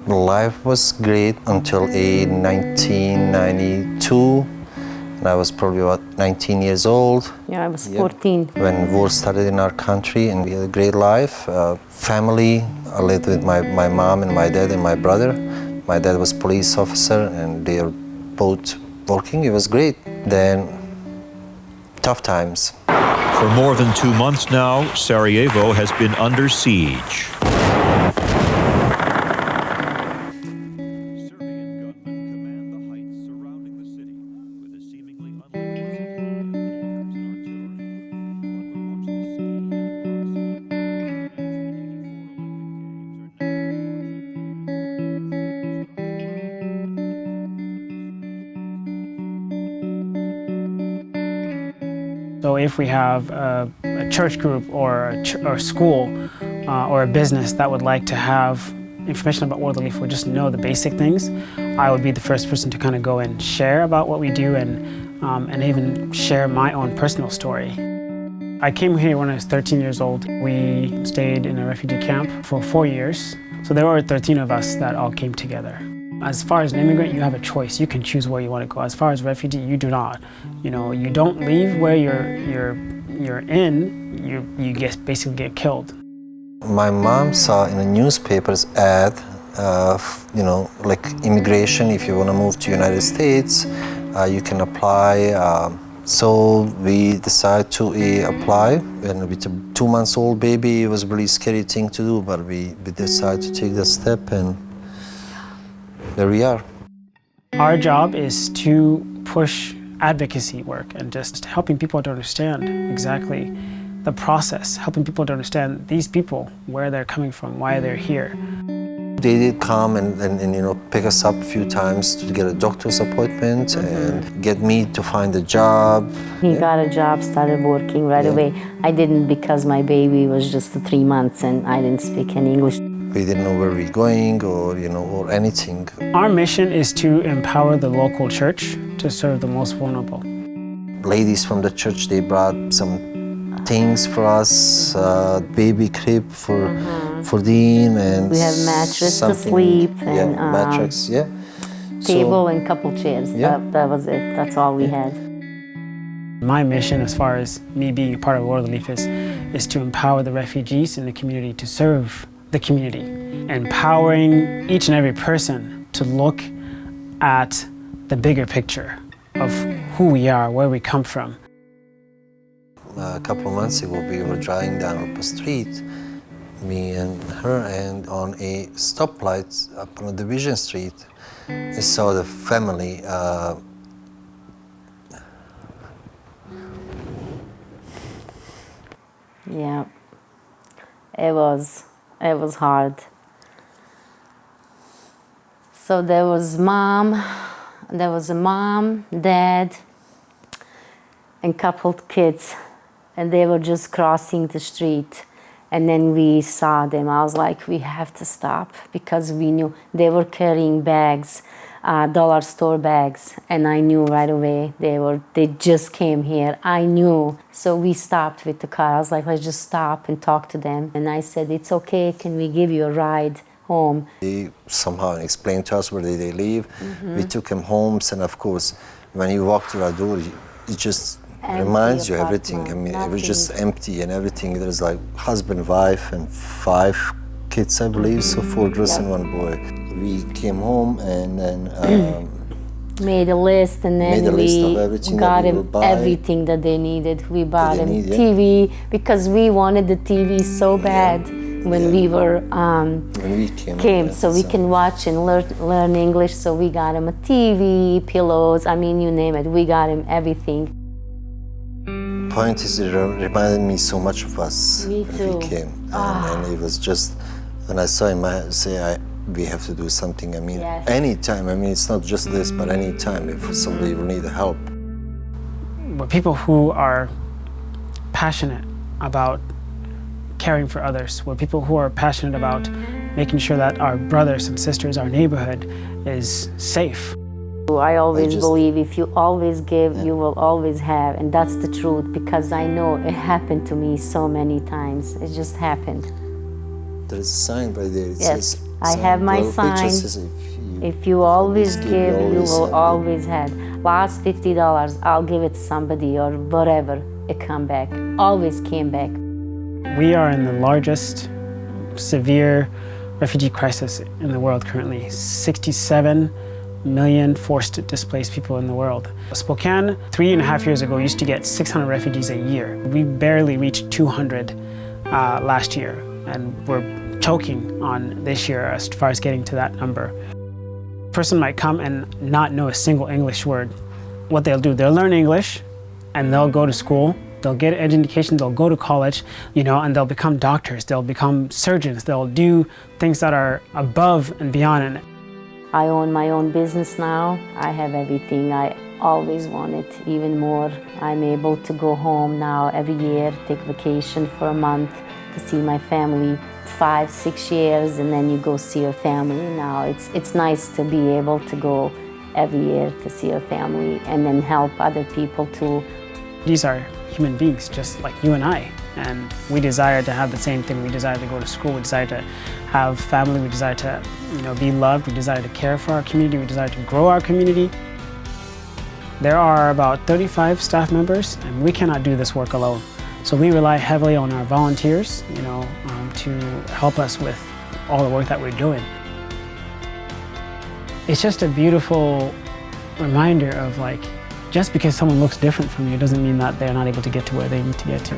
Life was great until 1992. And I was probably about 19 years old. Yeah, I was 14. When war started in our country, and we had a great life. Family, I lived with my mom and my dad and my brother. My dad was a police officer and they are both working. It was great. Then, tough times. For more than 2 months now, Sarajevo has been under siege. So if we have a church group or a school or a business that would like to have information about World Relief or just know the basic things, I would be the first person to kind of go and share about what we do and even share my own personal story. I came here when I was 13 years old. We stayed in a refugee camp for 4 years. So there were 13 of us that all came together. As far as an immigrant, you have a choice. You can choose where you want to go. As far as refugee, you do not. You know, you don't leave where you're in. You basically get killed. My mom saw in the newspapers ad, like immigration. If you want to move to United States, you can apply. So we decided to apply. And with a 2-month-old baby, it was a really scary thing to do, but we decided to take the step, and there we are. Our job is to push advocacy work and just helping people to understand exactly the process, helping people to understand these people, where they're coming from, why they're here. They did come and pick us up a few times to get a doctor's appointment and get me to find a job. He got a job, started working right away. I didn't, because my baby was just 3 months and I didn't speak any English. We didn't know where we're going or anything. Our mission is to empower the local church to serve the most vulnerable. Ladies from the church, they brought some things for us, baby crib for Dean, and we have mattress to sleep and mattress, table and couple chairs. That was it. That's all we had. My mission, as far as me being a part of World Relief, is to empower the refugees in the community to serve the community, empowering each and every person to look at the bigger picture of who we are, where we come from. A couple of months ago, we were driving down up a street, me and her, and on a stoplight up on Division Street, I saw the family. Yeah, it was hard. So there was a mom, dad, and couple kids, and they were just crossing the street. And then we saw them. I was like, we have to stop, because we knew they were carrying bags, dollar store bags, and I knew right away they just came here. I knew. So we stopped with the car. I was like, let's just stop and talk to them. And I said, it's okay, can we give you a ride home? They somehow explained to us where they live. We took them homes, and of course, when you walk through our door, it just reminds you everything. I mean, it was just empty and everything. There's like husband, wife, and 5 kids, I believe, so 4 girls and 1 boy. We came home and then made a list, and then we got them everything that they needed. We bought them TV, because we wanted the TV so bad when we were came, so we can watch and learn English. So we got them a TV, pillows, I mean, you name it. We got them everything. Point is, it reminded me so much of us Me when too. we came, and it was just, when I saw him, I say, we have to do something. I mean, anytime. I mean, it's not just this, but anytime if somebody will need help. We're people who are passionate about caring for others. We're people who are passionate about making sure that our brothers and sisters, our neighborhood, is safe. I always believe if you always give, you will always have, and that's the truth, because I know it happened to me so many times. It just happened. There is a sign right there. It Yes, says, I have my the picture sign. says If you always give, you will have. always have. Last $50, I'll give it to somebody or whatever. It come back. Always came back. We are in the largest severe refugee crisis in the world currently. 67 million forced displaced people in the world. Spokane, 3.5 years ago, used to get 600 refugees a year. We barely reached 200 last year, and we're choking on this year as far as getting to that number. A person might come and not know a single English word. What they'll do, they'll learn English, and they'll go to school, they'll get an education, they'll go to college, and they'll become doctors, they'll become surgeons, they'll do things that are above and beyond. I own my own business now. I have everything I always wanted, even more. I'm able to go home now every year, take vacation for a month to see my family. 5-6 years, and then you go see your family. Now it's nice to be able to go every year to see your family and then help other people too. These are human beings just like you and I, and we desire to have the same thing. We desire to go to school, we desire to have family, we desire to be loved, we desire to care for our community, we desire to grow our community. There are about 35 staff members, and we cannot do this work alone. So we rely heavily on our volunteers, to help us with all the work that we're doing. It's just a beautiful reminder of just because someone looks different from you doesn't mean that they're not able to get to where they need to get to.